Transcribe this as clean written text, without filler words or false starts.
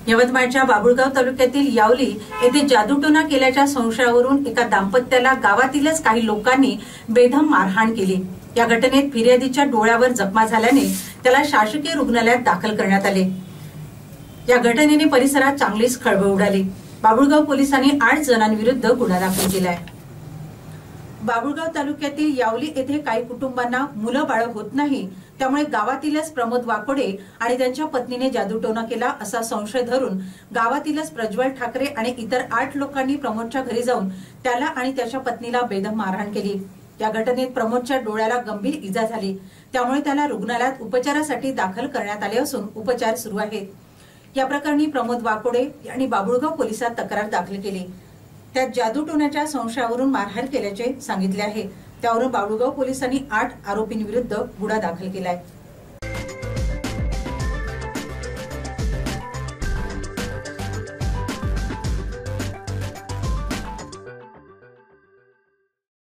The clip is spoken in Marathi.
यवतमाळच्या बाभुळगाव तालुक्यातील यावली येथे जादूटोणा केल्याच्या संशयावरून एका दाम्पत्याला गावातीलच काही लोकांनी बेदम मारहाण केली। या घटनेत फिर्यादीच्या डोळ्यावर जखमा झाल्याने त्याला शासकीय रुग्णालयात दाखल करण्यात आले। या घटनेने परिसरात चांगलीच खळबळ उडाली। बाभुळगाव पोलिसांनी 8 जणांविरुद्ध गुन्हा दाखल केलाय। बाभुळगाव तालुक्यातील यावली येथे काही कुटुंबांना मुलं बाळ होत नाही, त्यामुळे गावातीलच प्रमोद वाकोडे आणि त्यांच्या पत्नीने जादूटोणा केला असा संशय धरून गावातीलच प्रज्वल ठाकरे आणि इतर 8 लोकांनी प्रमोदच्या घरी जाऊन त्याला आणि त्याच्या पत्नीला बेदम मारहाण केली। या घटनेत प्रमोदच्या डोळ्याला गंभीर इजा झाली, त्यामुळे त्याला रुग्णालयात उपचारासाठी दाखल करण्यात आले असून उपचार सुरू आहेत। या प्रकरणी प्रमोद वाकोडे यांनी बाभुळगाव पोलिसात तक्रार दाखल केली। त्यात जादूटोण्याच्या संशयावरून मारहाण केल्याचे सांगितले आहे। त्यावरून बाभुळगाव पोलिसांनी 8 आरोपींविरुद्ध गुन्हा दाखल केलाय।